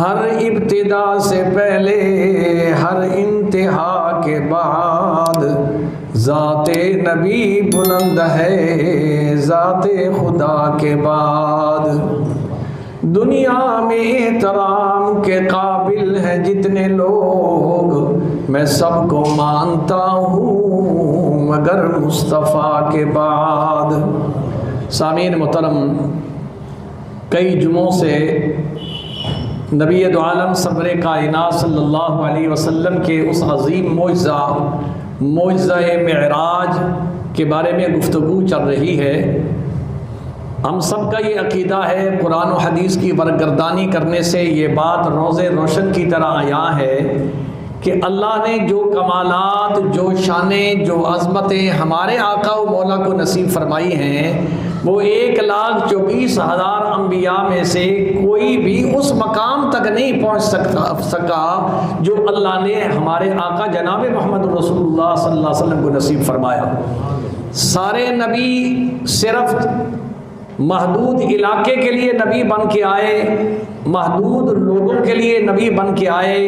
ہر ابتدا سے پہلے ہر انتہا کے بعد ذات نبی بلند ہے ذات خدا کے بعد. دنیا میں احترام کے قابل ہیں جتنے لوگ میں سب کو مانتا ہوں مگر مصطفیٰ کے بعد. سامعین محترم، کئی جمعوں سے نبی دو عالم سرور کائنات صلی اللہ علیہ وسلم کے اس عظیم معجزہ معراج کے بارے میں گفتگو چل رہی ہے. ہم سب کا یہ عقیدہ ہے، قرآن و حدیث کی برگردانی کرنے سے یہ بات روز روشن کی طرح عیاں ہے کہ اللہ نے جو کمالات، جو شانیں، جو عظمتیں ہمارے آقا و مولا کو نصیب فرمائی ہیں، وہ 1,24,000 انبیاء میں سے کوئی بھی اس مقام تک نہیں پہنچ سکا جو اللہ نے ہمارے آقا جناب محمد رسول اللہ صلی اللہ علیہ وسلم کو نصیب فرمایا. سارے نبی صرف محدود علاقے کے لیے نبی بن کے آئے، محدود لوگوں کے لیے نبی بن کے آئے،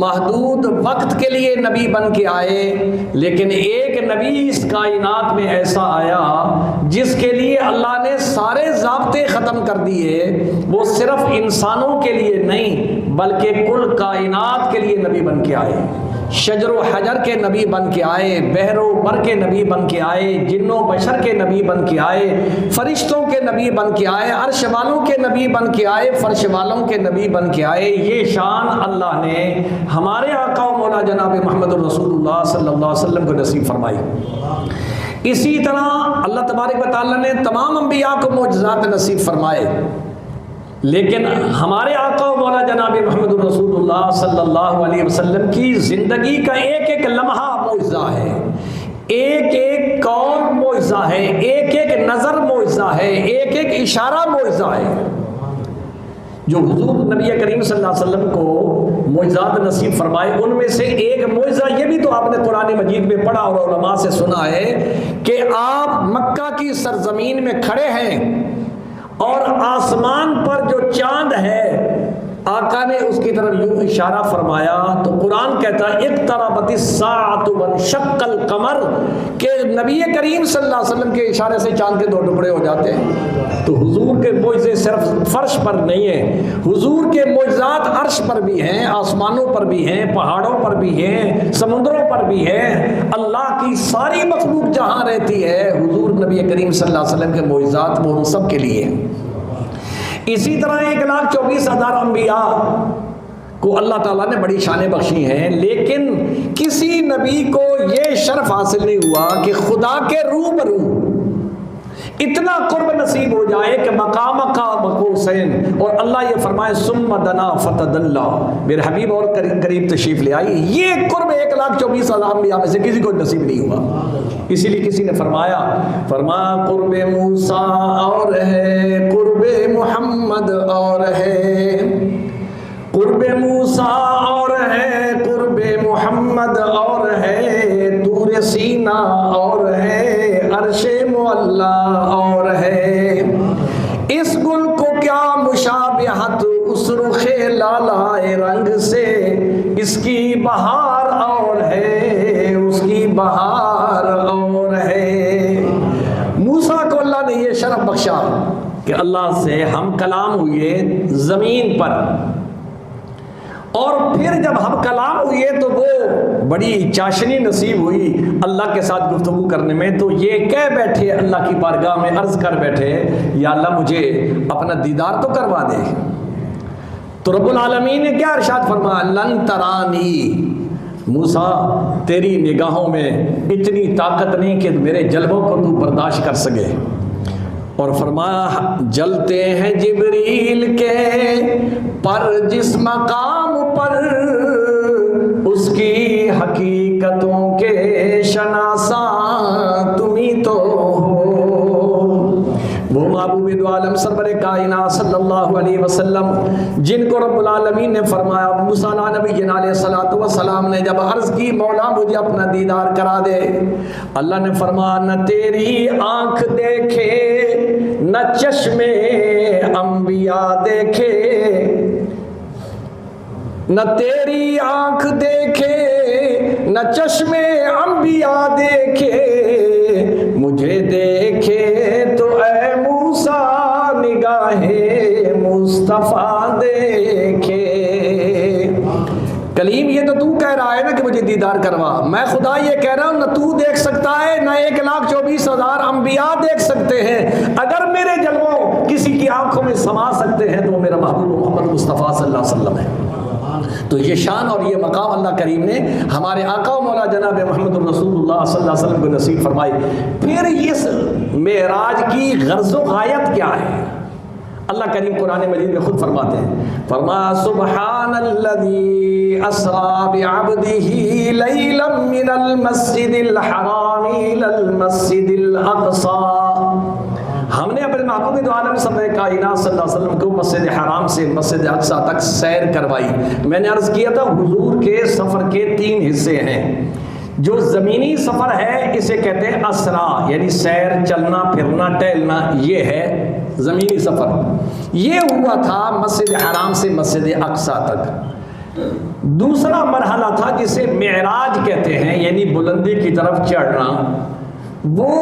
محدود وقت کے لیے نبی بن کے آئے، لیکن ایک نبی اس کائنات میں ایسا آیا جس کے لیے اللہ نے سارے ضابطے ختم کر دیے. وہ صرف انسانوں کے لیے نہیں بلکہ کل کائنات کے لیے نبی بن کے آئے. شجر و حجر کے نبی بن کے آئے، بحر و بر کے نبی بن کے آئے، جن و بشر کے نبی بن کے آئے، فرشتوں کے نبی بن کے آئے، عرش والوں کے نبی بن کے آئے، فرش والوں کے نبی بن کے آئے. یہ شان اللہ نے ہمارے آقا و مولا جناب محمد رسول اللہ صلی اللہ علیہ وسلم کو نصیب فرمائی. اسی طرح اللہ تبارک و تعالیٰ نے تمام انبیاء کو معجزات نصیب فرمائے، لیکن ہمارے آقا و مولا جناب محمد رسول اللہ صلی اللہ علیہ وسلم کی زندگی کا ایک ایک لمحہ معجزہ ہے، ایک ایک قول معجزہ ہے، ایک ایک نظر معجزہ ہے، ایک ایک اشارہ معجزہ ہے. جو حضور نبی کریم صلی اللہ علیہ وسلم کو معجزات نصیب فرمائے، ان میں سے ایک معجزہ یہ بھی تو آپ نے قرآن مجید میں پڑھا اور علماء سے سنا ہے کہ آپ مکہ کی سرزمین میں کھڑے ہیں اور آسمان پر جو چاند ہے آقا نے اس کی طرف یوں اشارہ فرمایا تو قرآن کہتا ہے اقتربت الساعۃ وانشق القمر، کہ نبی کریم صلی اللہ علیہ وسلم کے اشارے سے چاند کے 2 ٹکڑے ہو جاتے ہیں. تو حضور کے معجزے صرف فرش پر نہیں ہیں، حضور کے معجزات عرش پر بھی ہیں، آسمانوں پر بھی ہیں، پہاڑوں پر بھی ہیں، سمندروں پر بھی ہیں. اللہ کی ساری مخلوق جہاں رہتی ہے، حضور نبی کریم صلی اللہ علیہ وسلم کے معجزات وہ ان سب کے لیے ہیں. اسی طرح 1,24,000 انبیاء کو اللہ تعالیٰ نے بڑی شانیں بخشی ہیں، لیکن کسی نبی کو یہ شرف حاصل نہیں ہوا کہ خدا کے روبرو اتنا قرب نصیب ہو جائے کہ مقام قاب قوسین، اور اللہ یہ فرمائے ثم دنا فتدلی، میرے حبیب اور قریب تشریف لے آئی. یہ قرب 1,24,000 انبیاء میں سے کسی کو نصیب نہیں ہوا. اسی لیے کسی نے فرمایا قرب موسیٰ اور ہے، قرب محمد اور ہے، قرب موسیٰ اور ہے، قرب محمد اور ہے، طور سینہ اور ہے، عرش معلا اور ہے. اس گل کو کیا مشابہت اس رخ لالائے رنگ سے، اس کی بہار اور ہے، اس کی بہار اور ہے. موسیٰ کو اللہ نے یہ شرف بخشا کہ اللہ سے ہم کلام ہوئے زمین پر، اور پھر جب ہم کلام ہوئے تو وہ بڑی چاشنی نصیب ہوئی اللہ کے ساتھ گفتگو کرنے میں. تو یہ کہہ بیٹھے اللہ کی بارگاہ میں عرض کر بیٹھے یا اللہ مجھے اپنا دیدار تو کروا دے. تو رب العالمین نے کیا ارشاد فرمایا؟ لن ترانی، موسیٰ تیری نگاہوں میں اتنی طاقت نہیں کہ میرے جلووں کو تو برداشت کر سکے. اور فرمایا جلتے ہیں جبریل کے پر جس مقام پر اس کی حقیقتوں کے شناساں تمہیں تو ہو. وہ محبوب دو عالم سرور کائنات صلی اللہ علیہ وسلم جن کو رب العالمین نے فرمایا، موسیٰ نبی علیہ الصلوۃ والسلام نے جب عرض کی مولا مجھے اپنا دیدار کرا دے، اللہ نے فرمایا نہ تیری آنکھ دیکھے نہ چشم انبیاء دیکھے، نہ تیری آنکھ دیکھے نہ چشمے انبیاء دیکھے، مجھے دیکھے تو اے موسیٰ نگاہ مصطفیٰ دیکھے۔ کلیم یہ تو کہہ رہا ہے نا کہ مجھے دیدار کروا، میں خدا یہ کہہ رہا ہوں نہ تو دیکھ سکتا ہے نہ 1,24,000 انبیاء دیکھ سکتے ہیں۔ اگر میرے جلووں کسی کی آنکھوں میں سما سکتے ہیں تو وہ میرا محبوب محمد مصطفیٰ صلی اللہ علیہ وسلم ہے۔ تو یہ شان اور یہ مقام اللہ کریم نے ہمارے آقا و مولا جناب محمد رسول اللہ صلی اللہ علیہ وسلم کو نصیب فرمائی۔ پھر اس معراج کی غرض و غایت کیا ہے؟ اللہ کریم قرآن مجید میں خود فرماتے ہیں، فرمایا سبحان الذی اسری بعبدہ لیلا من المسجد الحرام الی المسجد الاقصی۔ ہم نے اپنے محبوب دو عالم سرور کائنات صلی اللہ علیہ وسلم کو مسجد حرام سے مسجد اقصی تک سیر کروائی۔ میں نے عرض کیا تھا حضور کے سفر کے 3 حصے ہیں۔ جو زمینی سفر ہے اسے کہتے ہیں اسرا، یعنی سیر، چلنا پھرنا ٹہلنا، یہ ہے زمینی سفر۔ یہ ہوا تھا مسجد حرام سے مسجد اقصی تک۔ دوسرا مرحلہ تھا جسے معراج کہتے ہیں، یعنی بلندی کی طرف چڑھنا۔ وہ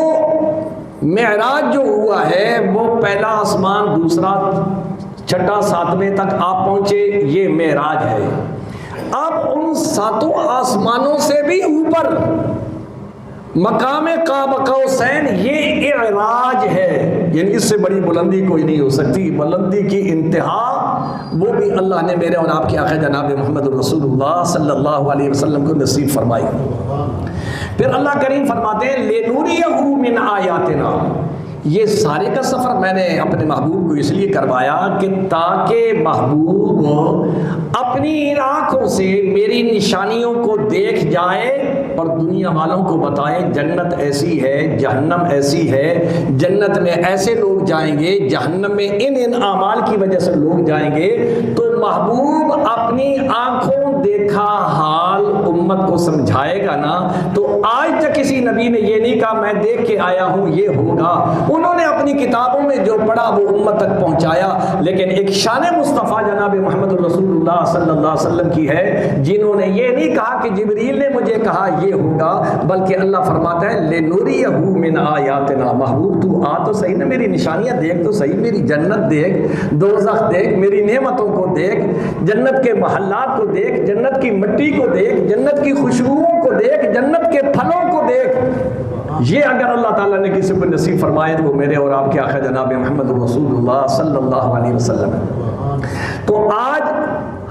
معراج جو ہوا ہے وہ پہلا آسمان، دوسرا، چھٹا، 7ویں تک آپ پہنچے، یہ معراج ہے۔ اب ان 7 آسمانوں سے بھی اوپر مقام قاب قوسین، یہ اعراج ہے، یعنی اس سے بڑی بلندی کوئی نہیں ہو سکتی۔ بلندی کی انتہا وہ بھی اللہ نے میرے اور آپ کے آقا جناب محمد رسول اللہ صلی اللہ علیہ وسلم کو نصیب فرمائی۔ پھر اللہ کریم فرماتے ہیں لِنُرِيَهُ مِنْ آیَاتِنَا۔ یہ سارے کا سفر میں نے اپنے محبوب کو اس لیے کروایا کہ تاکہ محبوب اپنی آنکھوں سے میری نشانیوں کو دیکھ جائے اور دنیا والوں کو بتائے جنت ایسی ہے، جہنم ایسی ہے، جنت میں ایسے لوگ جائیں گے، جہنم میں ان اعمال کی وجہ سے لوگ جائیں گے۔ تو محبوب اپنی آنکھوں دیکھا حال امت کو سمجھائے گا نا۔ تو آج تک کسی نبی نے یہ نہیں کہا میں دیکھ کے آیا ہوں یہ ہوگا، انہوں نے اپنی کتابوں میں جو پڑھا وہ امت تک پہنچایا۔ لیکن ایک شان مصطفیٰ جناب محمد رسول اللہ صلی اللہ علیہ وسلم کی ہے، جنہوں نے یہ نہیں کہا کہ جبریل نے مجھے کہا یہ ہوگا، بلکہ اللہ فرماتا ہے لِنُرِيَهُ مِنْ آیَاتِنَا۔ محبوب تو آ تو صحیح نا، میری نشانیاں دیکھ تو صحیح، میری جنت دیکھ، دوزخ دیکھ، میری نعمتوں کو دیکھ، جنت کے محلات کو دیکھ، جنت کی مٹی کو دیکھ، جنت کی خوشبوؤں کو دیکھ، جنت کے پھلوں کو دیکھ۔ یہ اگر اللہ تعالیٰ نے کسی کو نصیب فرمائے تو وہ میرے اور آپ کے آقا جناب محمد رسول اللہ صلی اللہ علیہ وسلم ہے۔ تو آج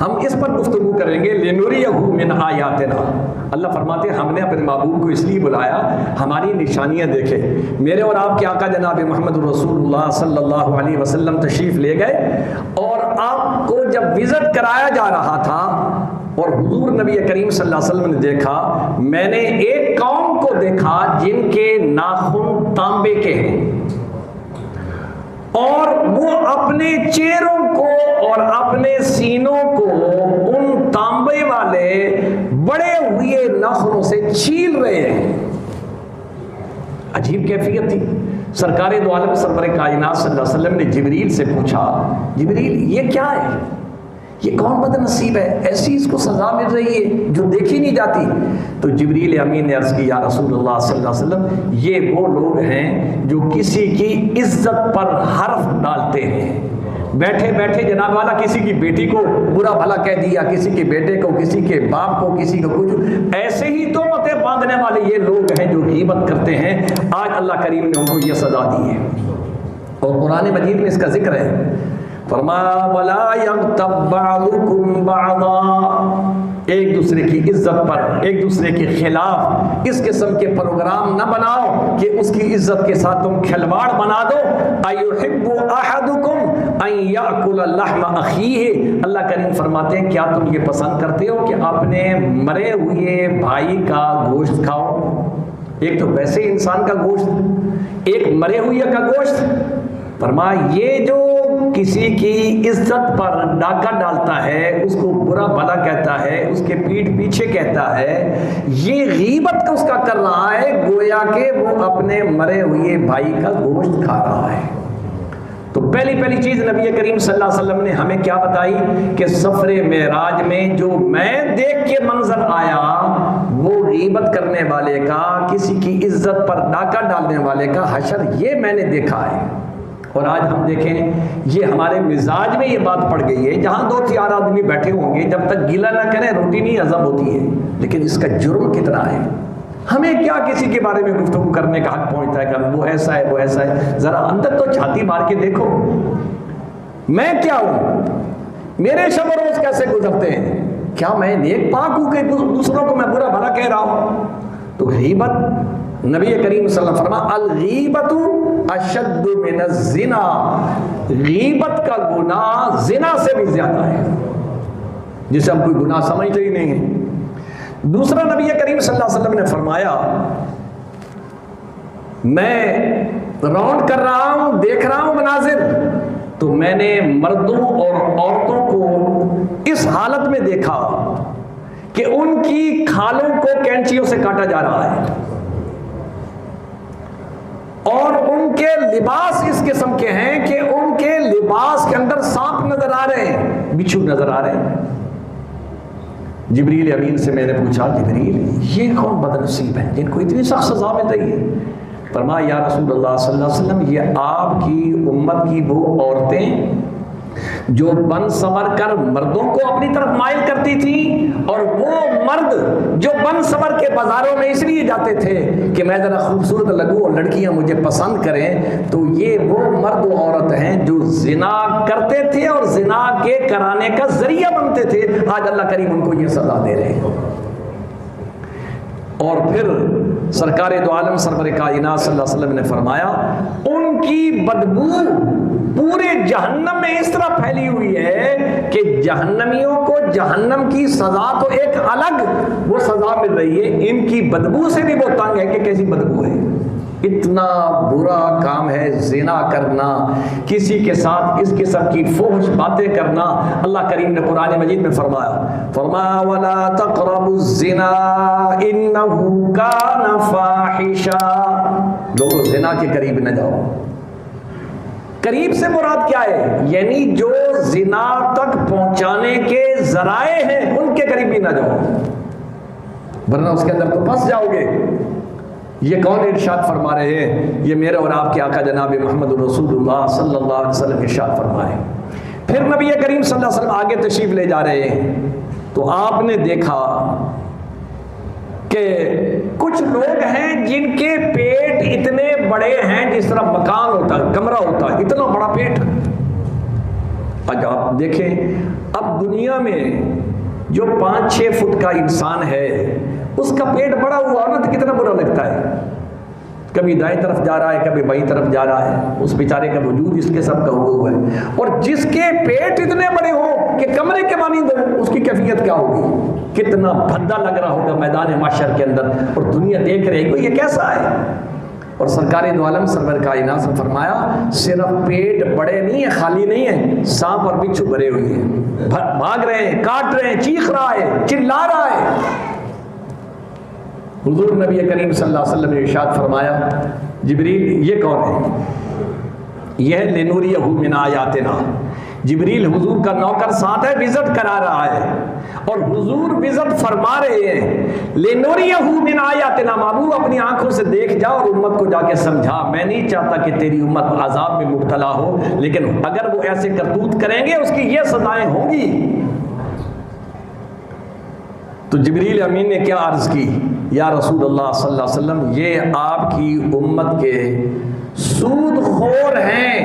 ہم اس پر گفتگو کریں گے لِنُرِيَهُ مِنْ آیَاتِنَا۔ اللہ فرماتے ہیں ہم نے اپنے محبوب کو اس لیے بلایا ہماری نشانیاں دیکھے۔ میرے اور آپ کے آقا جناب محمد رسول اللہ صلی اللہ علیہ وسلم تشریف لے گئے، اور آپ کو جب وزٹ کرایا جا رہا تھا اور حضور نبی کریم صلی اللہ علیہ وسلم نے دیکھا، میں نے ایک قوم کو دیکھا جن کے ناخن تانبے کے ہیں، اور وہ اپنے چہروں کو اور اپنے سینوں کو ان تانبے والے بڑے ہوئے ناخنوں سے چھیل رہے ہیں۔ عجیب کیفیت تھی۔ سرکار دو عالم سرور کائنات صلی اللہ علیہ وسلم نے جبریل سے پوچھا، جبریل یہ کیا ہے؟ یہ کون بد نصیب ہے، ایسی اس کو سزا مل رہی ہے جو دیکھی نہیں جاتی؟ تو جبریل امین نے عرض کی یا رسول اللہ صلی اللہ علیہ وسلم، یہ وہ لوگ ہیں جو کسی کی عزت پر حرف ڈالتے ہیں۔ بیٹھے بیٹھے جناب والا کسی کی بیٹی کو برا بھلا کہہ دیا، کسی کے بیٹے کو، کسی کے باپ کو، کسی کو کچھ، ایسے ہی تہمتیں باندھنے والے یہ لوگ ہیں جو غیبت کرتے ہیں۔ آج اللہ کریم نے ان کو یہ سزا دی ہے، اور قرآن مجید میں اس کا ذکر ہے۔ فرمایا وَلَا يَغْتَبْ بَعْضُكُمْ بَعْضًا، ایک دوسرے کی عزت پر، ایک دوسرے کے خلاف اس قسم کے پروگرام نہ بناؤ کہ اس کی عزت کے ساتھ تم کھلواڑ بنا دو۔ أَيُحِبُّ أَحَدُكُمْ أَن يَأْكُلَ لَحْمَ أَخِيهِ، اللہ کریم فرماتے ہیں کیا تم یہ پسند کرتے ہو کہ اپنے مرے ہوئے بھائی کا گوشت کھاؤ؟ ایک تو ویسے انسان کا گوشت، ایک مرے ہوئے کا گوشت۔ فرمایا یہ جو کسی کی عزت پر ڈاکہ ڈالتا ہے، اس کو برا بھلا کہتا ہے، اس کے پیٹھ پیچھے کہتا ہے، یہ غیبت اس کا کر رہا ہے، گویا کہ وہ اپنے مرے ہوئے بھائی کا گوشت کھا رہا ہے۔ تو پہلی چیز نبی کریم صلی اللہ علیہ وسلم نے ہمیں کیا بتائی کہ سفر معراج میں جو میں دیکھ کے منظر آیا وہ غیبت کرنے والے کا، کسی کی عزت پر ڈاکہ ڈالنے والے کا حشر یہ میں نے دیکھا ہے۔ اور آج ہم دیکھیں یہ ہمارے مزاج میں یہ بات پڑ گئی ہے، جہاں 2-4 آدمی بیٹھے ہوں گے جب تک گیلا نہ کریں روٹی نہیں ہضم ہوتی ہے، لیکن اس کا جرم کتنا ہے۔ ہمیں کیا کسی کے بارے میں گفتگو کرنے کا حق پہنچتا ہے کہ وہ ایسا ہے وہ ایسا ہے؟ ذرا اندر تو چھاتی مار کے دیکھو میں کیا ہوں، میرے شب و روز کیسے گزرتے ہیں، کیا میں نیک پاک ہوں کہ دوسروں کو میں برا بھلا کہہ رہا ہوں؟ تو غیبت نبی کریم صلی اللہ علیہ وسلم فرما الغیبت اشد من الزنا، غیبت کا گناہ زنا سے بھی زیادہ ہے، جسے ہم کوئی گناہ سمجھتے ہی نہیں ہیں۔ دوسرا نبی کریم صلی اللہ علیہ وسلم نے فرمایا میں راؤنڈ کر رہا ہوں، دیکھ رہا ہوں مناظر، تو میں نے مردوں اور عورتوں کو اس حالت میں دیکھا کہ ان کی کھالوں کو کینچیوں سے کاٹا جا رہا ہے، اور ان کے لباس اس قسم کے ہیں کہ ان کے لباس کے اندر سانپ نظر آ رہے ہیں، بچھو نظر آ رہے ہیں۔ جبریل امین سے میں نے پوچھا جبریل یہ کون بد نصیب ہیں جن کو اتنی سخت سزا مل رہی ہے؟ فرمایا یا رسول اللہ صلی اللہ علیہ وسلم یہ آپ کی امت کی وہ عورتیں جو بن سنور کر مردوں کو اپنی طرف مائل کرتی تھی، اور وہ مرد جو بن سنور کے بازاروں میں اس لیے جاتے تھے کہ میں ذرا خوبصورت لگوں اور لڑکیاں مجھے پسند کریں، تو یہ وہ مرد و عورت ہیں جو زنا کرتے تھے اور زنا کے کرانے کا ذریعہ بنتے تھے۔ آج اللہ کریم ان کو یہ سزا دے رہے ہیں۔ اور پھر سرکار دو عالم سرور کائنات صلی اللہ علیہ وسلم نے فرمایا ان کی بدبو پورے جہنم میں اس طرح پھیلی ہوئی ہے کہ جہنمیوں کو جہنم کی سزا تو ایک الگ وہ سزا مل رہی ہے، ان کی بدبو سے بھی وہ تنگ ہے کہ کیسی بدبو ہے۔ اتنا برا کام ہے زنا کرنا، کسی کے ساتھ اس قسم کی فحش باتیں کرنا۔ اللہ کریم نے قرآن مجید میں فرمایا وَلَا تَقْرَبُوا الزِّنَا إِنَّهُ كَانَ فَاحِشًا، لوگوں زنا کے قریب نہ جاؤ۔ قریب سے مراد کیا ہے؟ یعنی جو زنا تک پہنچانے کے ذرائع ہیں ان کے قریب بھی نہ جاؤ، ورنہ اس کے اندر تو پھنس جاؤ گے۔ یہ کون ارشاد فرما رہے ہیں؟ یہ میرے اور آپ کے آقا جناب محمد رسول اللہ صلی اللہ علیہ وسلم ارشاد فرمائے۔ پھر نبی کریم صلی اللہ علیہ وسلم آگے تشریف لے جا رہے ہیں تو آپ نے دیکھا کہ کچھ لوگ ہیں جن کے پیٹ اتنے بڑے ہیں جس طرح مکان ہوتا ہے، کمرہ ہوتا ہے، اتنا بڑا پیٹ۔ آج آپ دیکھیں اب دنیا میں جو 5-6 فٹ کا انسان ہے اس کا پیٹ بڑا ہوا نا تو کتنا برا لگتا ہے، کبھی دائیں طرف جا رہا ہے کبھی بائیں طرف جا رہا ہے، اس بیچارے کا وجود اس کے سب کا ہوا ہے۔ اور جس کے پیٹ اتنے بڑے ہوں کہ کمرے کے مانند ہو اس کی کیفیت کیا ہوگی، کتنا بھدا لگ رہا ہوگا میدان محشر کے اندر، اور دنیا دیکھ رہے گی یہ کیسا ہے۔ اور سرکار دو عالم سرور کائنات نے فرمایا صرف پیٹ بڑے نہیں ہیں، خالی نہیں ہیں، سانپ اور بچھو بھرے ہوئے ہیں، بھاگ رہے ہیں، کاٹ رہے ہیں، چیخ رہا ہے، چلا رہا ہے۔ حضور نبی کریم صلی اللہ علیہ وسلم نے ارشاد فرمایا جبریل یہ کون ہے؟ یہ لنوریہ من آیاتنا، جبریل حضور کا نوکر ساتھ ہے، وزٹ کرا رہا ہے، اور حضور وزٹ فرما رہے ہیں لنوریہ من آیاتنا، محبوب اپنی آنکھوں سے دیکھ جا اور امت کو جا کے سمجھا، میں نہیں چاہتا کہ تیری امت عذاب میں مبتلا ہو، لیکن اگر وہ ایسے کرتوت کریں گے اس کی یہ سزائیں ہوں گی۔ تو جبریل امین نے کیا عرض کی؟ یا رسول اللہ صلی اللہ علیہ وسلم یہ آپ کی امت کے سود خور ہیں،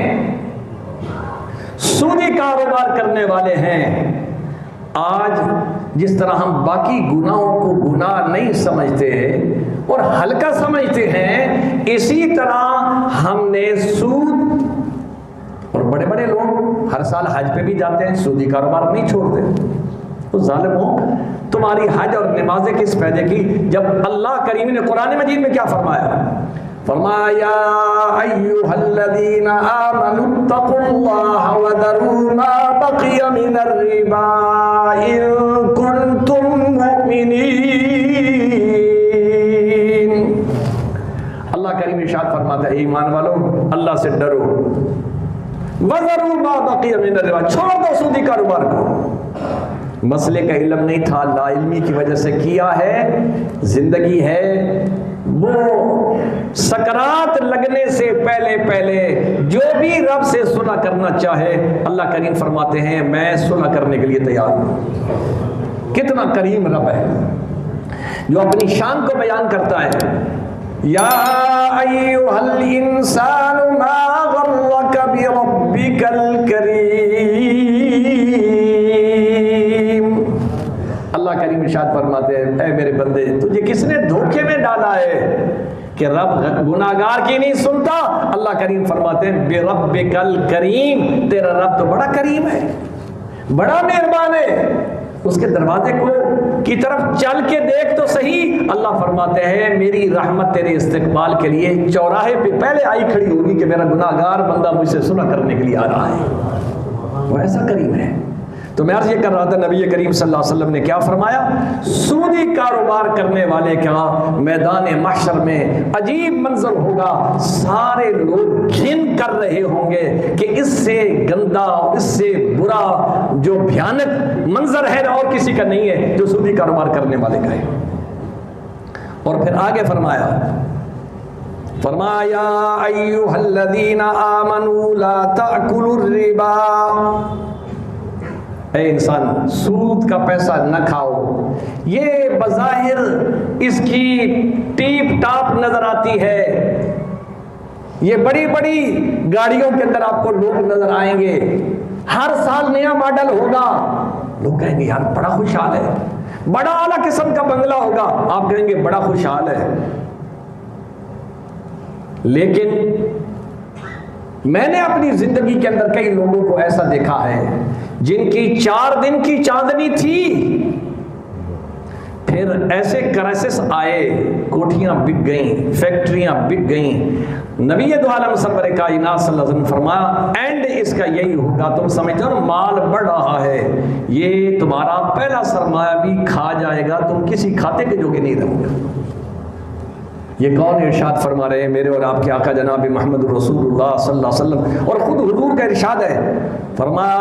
سودی کاروبار کرنے والے ہیں۔ آج جس طرح ہم باقی گناہوں کو گناہ نہیں سمجھتے اور ہلکا سمجھتے ہیں، اسی طرح ہم نے سود، اور بڑے بڑے لوگ ہر سال حج پہ بھی جاتے ہیں، سودی کاروبار نہیں چھوڑتے۔ تو ظالموں تمہاری حج اور نمازیں کس فائدے کی جب اللہ کریم نے قرآن مجید میں کیا فرمایا؟ فرمایا یا ایھا الذین آمنوا اتقوا اللہ وذروا ما بقی من الربا ان کنتم مؤمنین۔ اللہ کریم ارشاد فرماتا ہے ایمان والو اللہ سے ڈرو، وَذَرُوا مَا بَقِيَ مِنَ الرِّبَا، چھوڑ دو سودی کاروبار کو۔ مسئلے کا علم نہیں تھا، لا علمی کی وجہ سے کیا ہے، زندگی ہے وہ سکرات لگنے سے پہلے جو بھی رب سے صلح کرنا چاہے اللہ کریم فرماتے ہیں میں صلح کرنے کے لیے تیار ہوں۔ کتنا کریم رب ہے جو اپنی شان کو بیان کرتا ہے۔ یا ایھا الانسان ما غرک بربک الکریم، اللہ کریم ارشاد فرماتے ہیں اے میرے بندے تجھے کس نے دھوکے میں ڈالا ہے کہ رب گناہگار کی نہیں سنتا؟ اللہ کریم فرماتے ہیں بربک الکریم، تیرا رب تو بڑا کریم ہے، بڑا مہربان ہے، اس کے دروازے کی طرف چل کے دیکھ تو صحیح۔ اللہ فرماتے ہیں میری رحمت تیرے استقبال کے لیے چوراہے پہ پہلے آئی کھڑی ہوگی کہ میرا گناہگار بندہ مجھ سے صلح کرنے کے لیے آ رہا ہے، وہ ایسا کریم ہے۔ تو میں عرض یہ کر رہا تھا نبی کریم صلی اللہ علیہ وسلم نے کیا فرمایا، سودی کاروبار کرنے والے کا میدان محشر میں عجیب منظر ہوگا، سارے لوگ گھن کر رہے ہوں گے کہ اس سے گندا اور اس سے برا جو بھیانک منظر ہے اور کسی کا نہیں ہے جو سودی کاروبار کرنے والے کا ہے۔ اور پھر آگے فرمایا ایھا الذین آمنوا لا تأکلوا الربا، اے انسان سود کا پیسہ نہ کھاؤ۔ یہ بظاہر اس کی ٹیپ ٹاپ نظر آتی ہے، یہ بڑی بڑی گاڑیوں کے اندر آپ کو لوگ نظر آئیں گے، ہر سال نیا ماڈل ہوگا، لوگ کہیں گے یار بڑا خوشحال ہے، بڑا اعلیٰ قسم کا بنگلہ ہوگا، آپ کہیں گے بڑا خوشحال ہے۔ لیکن میں نے اپنی زندگی کے اندر کئی لوگوں کو ایسا دیکھا ہے جن کی 4 دن کی چاندنی تھی، پھر ایسے کرائسس آئے، کوٹھیاں بک گئیں، فیکٹریاں بک گئیں۔ نبی دو عالم سرور کائنات صلی اللہ علیہ وسلم فرمایا اینڈ اس کا یہی ہوگا، تم سمجھتے ہو مال بڑھ رہا ہے، یہ تمہارا پہلا سرمایہ بھی کھا جائے گا، تم کسی کھاتے کے جوگے نہیں رہو گے۔ یہ کون ارشاد فرما رہے ہیں؟ میرے اور آپ کے آقا جناب محمد رسول اللہ صلی اللہ علیہ وسلم، اور خود حضور کا ارشاد ہے، فرمایا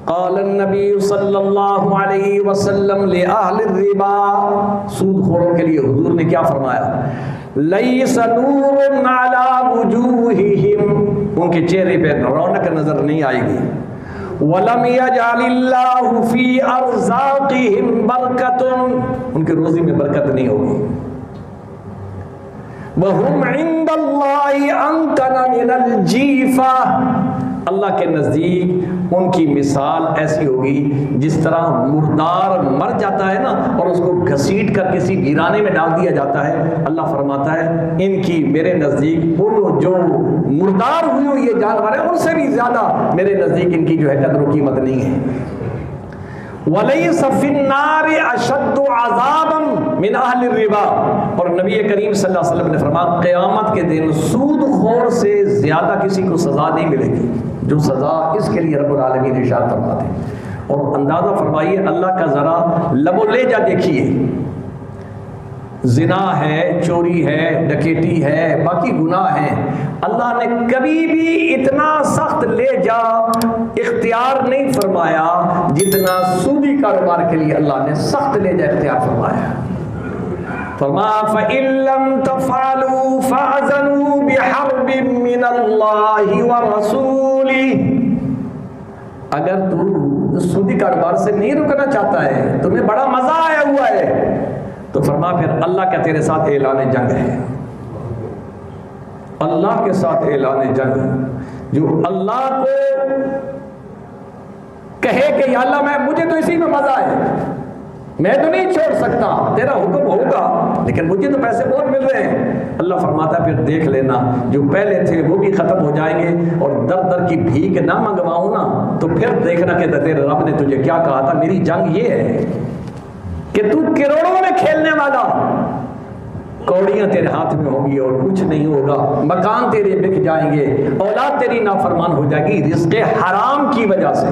قال النبی صلی اللہ علیہ وسلم لأہل الربا، سود خوروں کے لیے حضور نے کیا فرمایا، لیس نور علی وجوہہم، ان کے چہرے پہ رونق نظر نہیں آئے گی، وَلَمْ يَجْعَلِ اللَّهُ فِي أَرْزَاقِهِمْ بَرْكَةٌ، ان کے روزی میں برکت نہیں ہوگی، وَهُمْ عِنْدَ اللَّهِ أَنْتَنَ مِنَ الْجِيفَةِ، اللہ کے نزدیک ان کی مثال ایسی ہوگی جس طرح مردار مر جاتا ہے نا اور اس کو گھسیٹ کر کسی ویرانے میں ڈال دیا جاتا ہے، اللہ فرماتا ہے ان کی میرے نزدیک ان جو مردار ہوئی ہوئی یہ جانور ہیں ان سے بھی زیادہ میرے نزدیک ان کی جو ہے قدر و قیمت نہیں ہے۔ وَلَيْسَ فِي النَّارِ أَشَدُّ عَذَابًا مِنْ أَهْلِ الرِّبَا، اور نبی کریم صلی اللہ علیہ وسلم نے فرمایا قیامت کے دن سود خور سے زیادہ کسی کو سزا نہیں ملے گی جو سزا اس کے لیے رب العالمین ارشاد فرماتے ہیں۔ اور اندازہ فرمائیے اللہ کا ذرا لب و لہجہ دیکھیے، زنا ہے، چوری ہے، ڈکیٹی ہے، باقی گناہ ہیں، اللہ نے کبھی بھی اتنا سخت لہجہ اختیار نہیں فرمایا جتنا سودی کاروبار کے لیے اللہ نے سخت لہجہ اختیار فرمایا۔ فرمایا فَإِن لَّمْ تَفْعَلُوا فَأْذَنُوا بِحَرْبٍ مِّنَ اللَّهِ وَرَسُولِهِ، اگر تو سودی کاروبار سے نہیں رکنا چاہتا ہے، تمہیں بڑا مزہ آیا ہوا ہے، تو فرما پھر اللہ کا تیرے ساتھ اعلان جنگ ہے، اللہ کے ساتھ اعلان جنگ۔ جو اللہ کو کہے کہ یا اللہ مجھے تو اسی میں مزہ ہے، میں تو نہیں چھوڑ سکتا، تیرا حکم ہوگا لیکن مجھے تو پیسے بہت مل رہے ہیں، اللہ فرماتا ہے پھر دیکھ لینا جو پہلے تھے وہ بھی ختم ہو جائیں گے، اور در در کی بھیک نہ منگواؤں نا تو پھر دیکھنا کہ تیرے رب نے تجھے کیا کہا تھا۔ میری جنگ یہ ہے کہ تو کروڑوں میں کھیلنے والا، کوڑیاں تیرے ہاتھ میں ہوں گی اور کچھ نہیں ہوگا، مکان تیرے بک جائیں گے، اولاد تیری نافرمان ہو جائے گی رزق حرام کی وجہ سے۔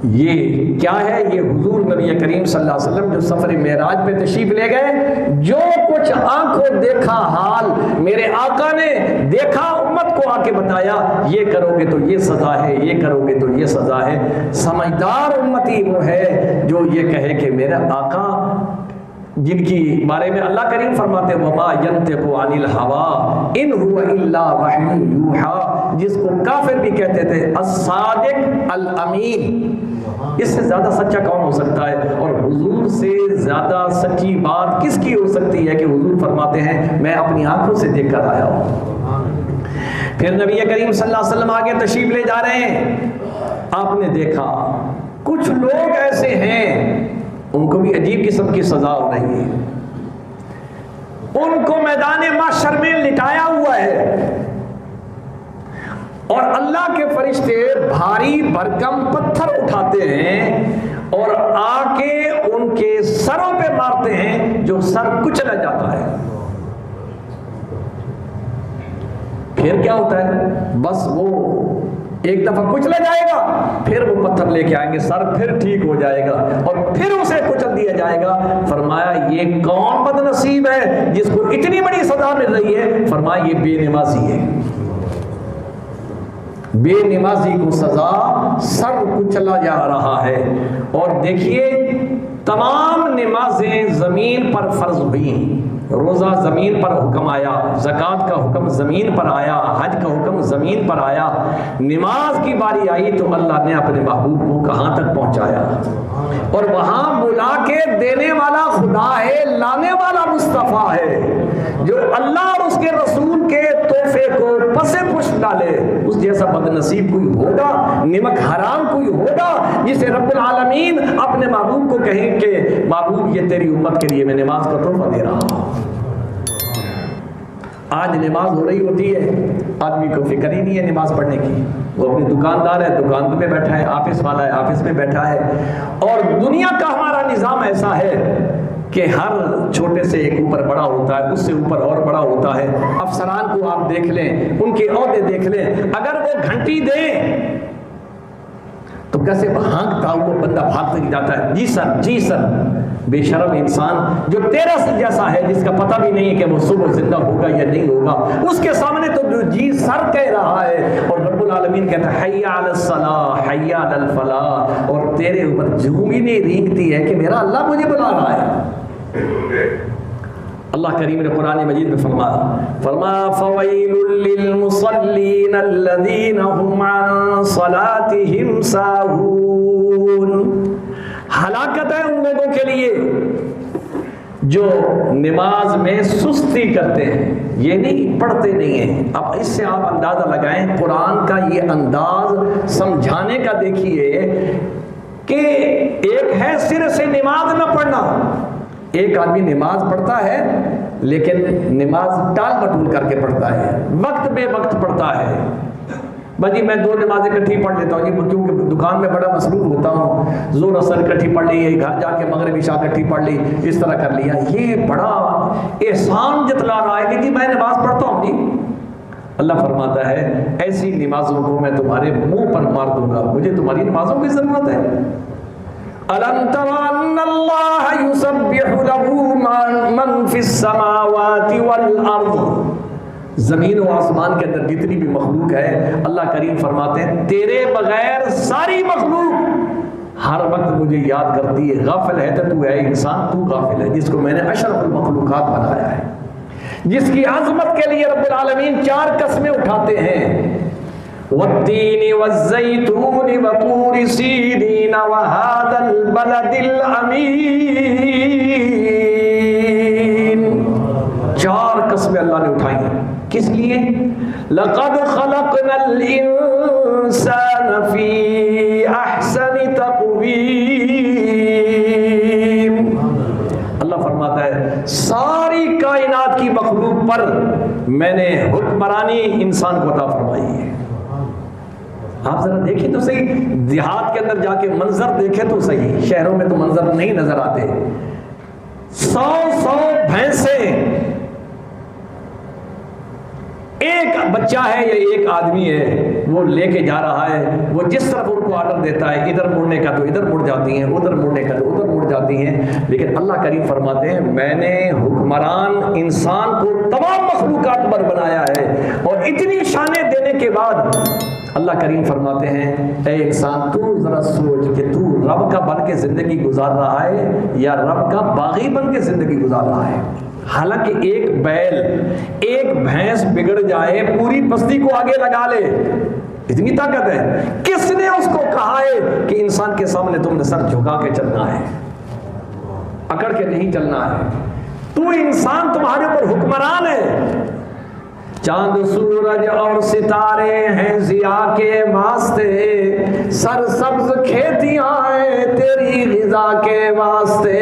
یہ کیا ہے؟ یہ حضور نبی کریم صلی اللہ علیہ وسلم جو سفر معراج پہ تشریف لے گئے، جو کچھ آنکھوں دیکھا حال میرے آقا نے دیکھا، امت کو آ کے بتایا یہ کرو گے تو یہ سزا ہے، یہ کرو گے تو یہ سزا ہے۔ سمجھدار امتی وہ ہے جو یہ کہے کہ میرا آقا، جن کی بارے میں اللہ کریم فرماتے وما ینطق عن الہوی ان هو الا وحی یوحی، جس کو کافر بھی کہتے تھے الصادق الامین۔ اس سے زیادہ سچا کون ہو سکتا ہے؟ اور حضور سے زیادہ سچی بات کس کی ہو سکتی ہے کہ حضور فرماتے ہیں میں اپنی آنکھوں سے دیکھ کر آیا ہوں۔ پھر نبی کریم صلی اللہ علیہ وسلم آگے تشریف لے جا رہے ہیں، آپ نے دیکھا کچھ لوگ ایسے ہیں ان کو بھی عجیب قسم کی سزا ہو رہی ہے، ان کو میدان محشر میں لٹایا ہوا ہے، اور اللہ کے فرشتے بھاری بھرکم پتھر اٹھاتے ہیں اور آ کے ان کے سروں پہ مارتے ہیں، جو سر کچلا جاتا ہے۔ پھر کیا ہوتا ہے؟ بس وہ ایک دفعہ کچلا جائے گا، پھر وہ پتھر لے کے آئیں گے، سر پھر ٹھیک ہو جائے گا اور پھر اسے کچل دیا جائے گا۔ فرمایا یہ کون بد نصیب ہے جس کو اتنی بڑی سزا مل رہی ہے؟ فرمایا یہ بے نمازی ہے، بے نمازی کو سزا، سر کچلا جا رہا ہے۔ اور دیکھیے تمام نمازیں زمین پر فرض ہوئی، روزہ زمین پر حکم آیا، زکوٰۃ کا حکم زمین پر آیا، حج کا حکم زمین پر آیا، نماز کی باری آئی تو اللہ نے اپنے محبوب کو کہاں تک پہنچایا، اور وہاں بلا کے دینے والا خدا ہے، لانے والا مصطفیٰ ہے، جو اللہ اور اس کے رسول کے تحفے کو پس پش ڈالے۔ اس جیسا بد نصیب کوئی ہوگا، نمک حرام کوئی ہوگا جسے رب العالمین اپنے محبوب کو کہیں کہ محبوب یہ تیری امت کے لیے میں نماز کا تحفہ دے رہا ہوں۔ آج نماز ہو رہی ہوتی ہے، آدمی کو فکر ہی نہیں ہے نماز پڑھنے کی، وہ اپنی دکاندار ہے، دکان میں بیٹھا ہے، آفس والا ہے، آفس میں بیٹھا ہے۔ اور دنیا کا ہمارا نظام ایسا ہے کہ ہر چھوٹے سے ایک اوپر بڑا ہوتا ہے، اس سے اوپر اور بڑا ہوتا ہے۔ افسران کو آپ دیکھ لیں، ان کے عہدے دیکھ لیں، اگر وہ گھنٹی دیں تو کیسے ہانکتا ہوا بندہ بھاگتے جاتا ہے، جی سر جی سر۔ بے شرم انسان جو تیرا جیسا ہے، جس کا پتہ بھی نہیں ہے کہ وہ صبح زندہ ہوگا یا نہیں ہوگا، اس کے سامنے تو جی سر کہہ رہا ہے، اور رب العالمین کہتا ہے حی علی الصلاح حی علی الفلاح، اور تیرے اوپر جھوم ہی نہیں رینگتی ہے کہ میرا اللہ مجھے بلا رہا ہے۔ اللہ کریم نے قرآن مجید میں فرمایا فویل للمصلین الذین هم عن صلاتهم ساہون، ہلاکت ہے ان لوگوں کے لیے جو نماز میں سستی کرتے ہیں، یہ نہیں پڑھتے نہیں ہیں۔ اب اس سے آپ اندازہ لگائیں قرآن کا یہ انداز سمجھانے کا، دیکھیے کہ ایک ہے سر سے نماز نہ پڑھنا، ایک آدمی نماز پڑھتا ہے لیکن نماز ٹال مٹول کر کے پڑھتا ہے، وقت بے وقت پڑھتا ہے۔ بھائی میں 2 نمازیں اکٹھی پڑھ لیتا ہوں جی، کیونکہ دکان میں بڑا مصروف ہوتا ہوں، ظہر اثر اکٹھی پڑھ لی، گھر جا کے مغرب عشاء اکٹھی پڑھ لی، اس طرح کر لیا۔ یہ بڑا احسان جتلا رہا ہے کہ جی میں نماز پڑھتا ہوں جی۔ اللہ فرماتا ہے ایسی نمازوں کو میں تمہارے منہ پر مار دوں گا، مجھے تمہاری نمازوں کی ضرورت ہے۔ أَلَمْ تَرَ أَنَّ اللَّهَ يُسَبِّحُ لَهُ مَنْ فِي السَّمَاوَاتِ وَالْأَرْضِ، زمین و آسمان کے اندر جتنی بھی مخلوق ہے، اللہ کریم فرماتے ہیں تیرے بغیر ساری مخلوق ہر وقت مجھے یاد کرتی ہے۔ غافل ہے تو ہے انسان، تو غافل ہے جس کو میں نے اشرف المخلوقات بنایا ہے، جس کی عظمت کے لیے رب العالمین 4 قسمیں اٹھاتے ہیں، والتین والزیتون وطور سینین وہذا البلد الامین، 4 قسمیں اللہ نے اٹھائی ہیں، کس لیے؟ لقد خلقنا الانسان فی احسن تقویم۔ اللہ فرماتا ہے ساری کائنات کی مخلوق پر میں نے حکمرانی انسان کو عطا فرمائی ہے۔ آپ ذرا دیکھیں تو صحیح، دیہات کے اندر جا کے منظر دیکھیں تو صحیح، شہروں میں تو منظر نہیں نظر آتے۔ 100 بھینسیں ایک بچہ ہے یا ایک آدمی ہے وہ لے کے جا رہا ہے، وہ جس طرف ان کو آرڈر دیتا ہے ادھر مڑنے کا تو ادھر مڑ جاتی ہیں، ادھر مڑنے کا تو ادھر مڑ جاتی ہیں. لیکن اللہ کریم فرماتے ہیں میں نے حکمران انسان کو تمام مخلوقات پر بنایا ہے، اور اتنی شانیں دینے کے بعد اللہ کریم فرماتے ہیں اے انسان تو ذرا سوچ کہ تو رب کا بن کے زندگی گزار رہا ہے یا رب کا باغی بن کے زندگی گزار رہا ہے. حالانکہ ایک بیل ایک بھینس بگڑ جائے پوری بستی کو آگے لگا لے، اتنی طاقت ہے. کس نے اس کو کہا ہے کہ انسان کے سامنے تم نے سر جھکا کے چلنا ہے، اکڑ کے نہیں چلنا ہے؟ تو انسان تمہارے اوپر حکمران ہے. چاند سورج اور ستارے ہیں ضیا کے واسطے، سرسبز کھیتیاں ہیں تیری غذا کے واسطے،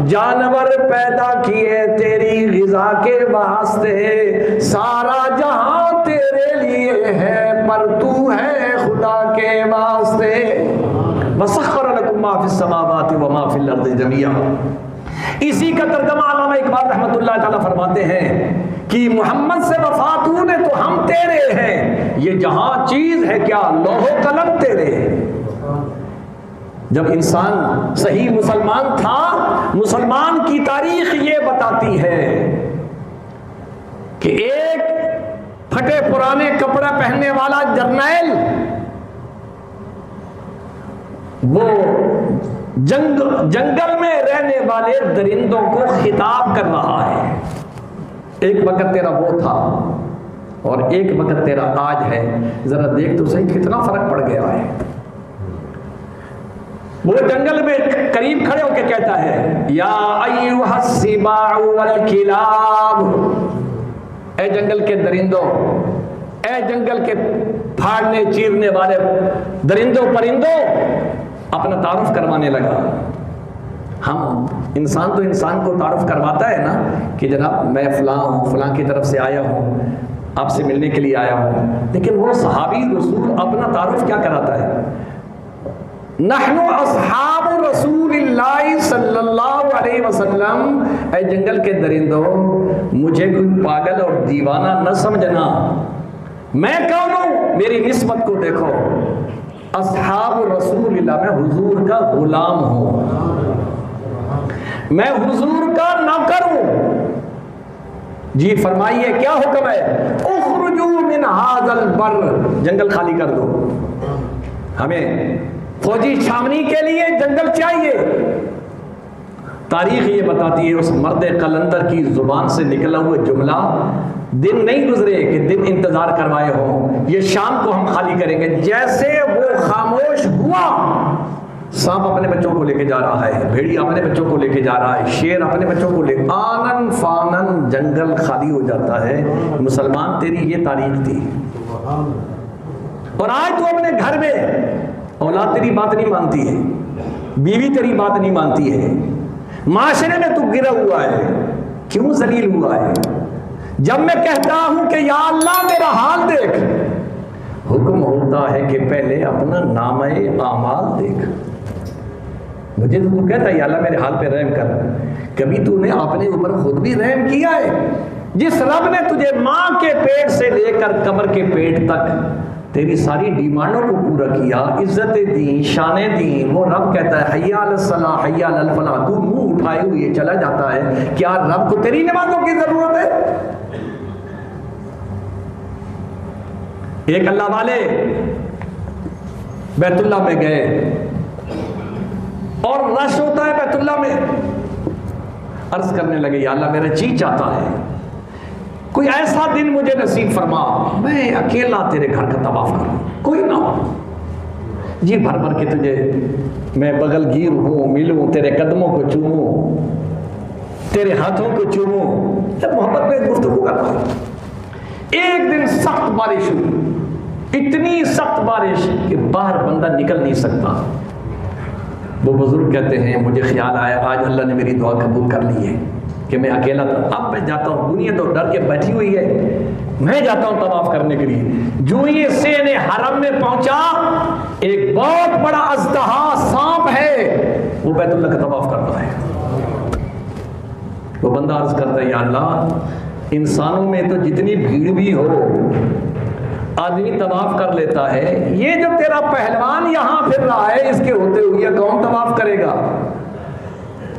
جانور پیدا کیے تیری غذا کے واسطے، سارا جہاں تیرے لیے ہے پر تو ہے خدا کے واسطے. وَسَخَّرَ لَكُم مَّا فِي السَّمَاوَاتِ وَمَا فِي الْأَرْضِ جَمِيعًا. اسی کا ترجمہ علامہ اقبال رحمۃ اللہ تعالیٰ فرماتے ہیں کہ محمد سے وفاتون ہے تو ہم تیرے ہیں، یہ جہاں چیز ہے کیا لوح و قلم تیرے. جب انسان صحیح مسلمان تھا، مسلمان کی تاریخ یہ بتاتی ہے کہ ایک پھٹے پرانے کپڑے پہننے والا جرنیل وہ جنگل میں رہنے والے درندوں کو خطاب کر رہا ہے. ایک وقت تیرا وہ تھا اور ایک وقت تیرا آج ہے، ذرا دیکھ تو صحیح کتنا فرق پڑ گیا ہے. وہ جنگل میں قریب کھڑے ہو کے کہتا ہے یا ایھا السباع والکلاب، اے جنگل کے درندوں، اے جنگل کے پھاڑنے چیرنے والے درندوں پرندوں، اپنا تعارف کروانے لگا. ہم انسان تو انسان کو تعارف کرواتا ہے نا کہ جناب میں فلاں ہوں، فلاں کی طرف سے آیا ہوں، آپ سے ملنے کے لیے آیا ہوں. لیکن وہ صحابی رسول اپنا تعارف کیا کراتا ہے؟ نحن اصحاب رسول اللہ صلی اللہ علیہ وسلم. اے جنگل کے درندوں، مجھے کوئی پاگل اور دیوانہ نہ سمجھنا. میں کون ہوں؟ میری نسبت کو دیکھو. اصحاب رسول اللہ، میں حضور کا غلام ہوں، میں حضور کا نوکر ہوں. جی فرمائیے کیا حکم ہے؟ اخرجوا من ھذا البر، جنگل خالی کر دو. ہمیں فوجی چھاونی کے لیے جنگل چاہیے. تاریخ یہ بتاتی ہے اس مرد قلندر کی زبان سے نکلا ہوا جملہ، دن نہیں گزرے کہ دن انتظار کروائے ہوں، یہ شام کو ہم خالی کریں گے. جیسے وہ خاموش ہوا، سانپ اپنے بچوں کو لے کے جا رہا ہے، بھیڑی اپنے بچوں کو لے کے جا رہا ہے، شیر اپنے بچوں کو لے، آنن فانن جنگل خالی ہو جاتا ہے. مسلمان تیری یہ تاریخ تھی. اور آج تو اپنے گھر میں اولاد تیری بات نہیں مانتی ہے، بیوی تیری بات نہیں مانتی ہے، معاشرے میں تو گرا ہوا ہے. کیوں ذلیل ہوا ہے؟ جب میں کہتا ہوں کہ یا اللہ میرا حال دیکھ، حکم ہوتا ہے کہ پہلے اپنا نامہ اعمال دیکھ. مجھے تو کہتا ہے یا اللہ میرے حال پہ رحم کر. کبھی تو نے اپنے اوپر خود بھی رحم کیا ہے؟ جس رب نے تجھے ماں کے پیٹ سے لے کر قبر کے پیٹ تک تیری ساری ڈیمانڈوں کو پورا کیا، عزتیں دیں، شانیں دیں، وہ رب کہتا ہے حی علی الصلاح حی علی الفلاح، تو منہ اٹھائے ہوئے چلا جاتا ہے. کیا رب کو تیری نمازوں کی ضرورت ہے؟ ایک اللہ والے بیت اللہ میں گئے اور رش ہوتا ہے بیت اللہ میں. عرض کرنے لگے یا اللہ میرا جی چاہتا ہے کوئی ایسا دن مجھے نصیب فرما، میں اکیلا تیرے گھر کا طواف کروں، کوئی نہ ہو. جی بھر بھر کے تجھے میں بغل گیر ہوں، ملوں، تیرے قدموں کو چوموں، تیرے ہاتھوں کو چوموں. جب محبت میں گفتگو کرتا ہوں. ایک دن سخت بارش ہوئی، اتنی سخت بارش کہ باہر بندہ نکل نہیں سکتا. وہ بزرگ کہتے ہیں مجھے خیال آیا آج اللہ نے میری دعا قبول کر لی ہے کہ میں اکیلا تھا. اب میں جاتا ہوں، دنیا تو ڈر کے بیٹھی ہوئی ہے، میں جاتا ہوں طواف کرنے کے لیے. جو یہ سین حرم میں پہنچا، ایک بہت بڑا اژدہا سانپ ہے، وہ بیت اللہ کا طواف کرتا ہے. وہ بندہ عرض کرتا ہے یا اللہ انسانوں میں تو جتنی بھیڑ بھی ہو آدمی طواف کر لیتا ہے، یہ جو تیرا پہلوان یہاں پھر رہا ہے اس کے ہوتے ہوئے کون طواف کرے گا؟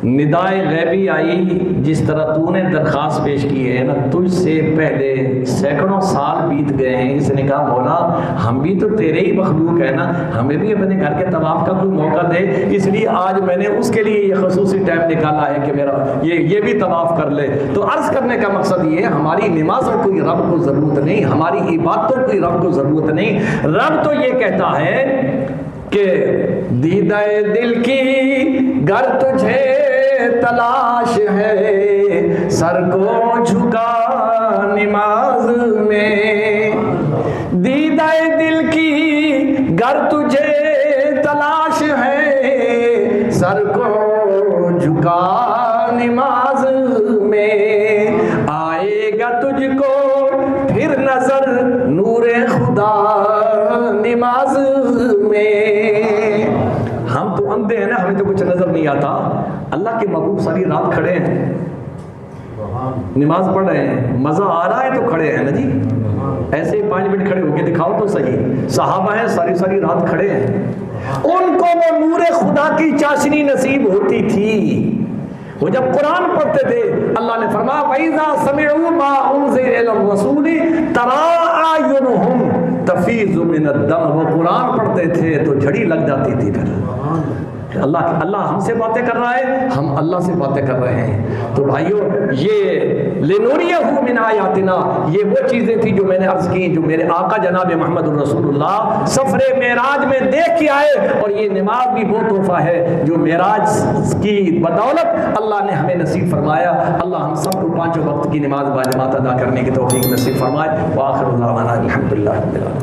ندائے غیبی آئی، جس طرح تو نے درخواست پیش کی ہے نا، تجھ سے پہلے سینکڑوں سال بیت گئے ہیں، اس نے کہا مولا ہم بھی تو تیرے ہی مخلوق ہیں نا، ہمیں بھی اپنے گھر کے طواف کا کوئی موقع دے، اس لیے آج میں نے اس کے لیے یہ خصوصی ٹائم نکالا ہے کہ میرا یہ بھی طواف کر لے۔ تو عرض کرنے کا مقصد یہ ہے، ہماری نمازوں کوئی رب کو ضرورت نہیں، ہماری عبادتوں کوئی رب کو ضرورت نہیں، رب تو یہ کہتا ہے کہ دیدہ دل کی گر تجھے تلاش ہے، سر کو جھکا نماز میں، دیدہ دل کی گر تجھے تلاش ہے، سر کو جھکا نماز میں، آئے گا تجھ کو پھر نظر نور خدا نماز میں۔ ہم تو اندھے ہیں نا، ہمیں تو کچھ نظر نہیں آتا، اللہ کے محبوب ساری رات کھڑے ہیں، نماز پڑھ رہے ہیں، مزہ آ رہا ہے تو کھڑے ہیں نا جی، ایسے 5 منٹ کھڑے ہو کے دکھاؤ تو صحیح۔ صحابہ ہیں ساری رات کھڑے ہیں، ان کو وہ نور خدا کی چاشنی نصیب ہوتی تھی، وہ جب قرآن پڑھتے تھے اللہ نے فرمایا وَإِذَا سَمِعُوا مَا أُنزِلَ إِلَى الرَّسُولِ تَرَىٰ أَعْيُنُهُمْ تَفِيضُ مِنَ الدَّمْعِ، وہ قرآن پڑھتے تھے تو جھڑی لگ جاتی تھی، پھر اللہ ہم سے باتیں کر رہا ہے، ہم اللہ سے باتیں کر رہے ہیں۔ تو بھائیو یہ لِنُرِيَهُ مِنْ آیَاتِنَا، یہ وہ چیزیں تھی جو میں نے عرض کی، جو میرے آقا جناب محمد الرسول اللہ سفر معراج میں دیکھ کے آئے، اور یہ نماز بھی وہ تحفہ ہے جو معراج کی بدولت اللہ نے ہمیں نصیب فرمایا۔ اللہ ہم سب کو 5 وقت کی نماز باجماعت ادا کرنے کی توفیق نصیب فرمائے۔ وآخر دعوانا الحمدللہ رب العالمین۔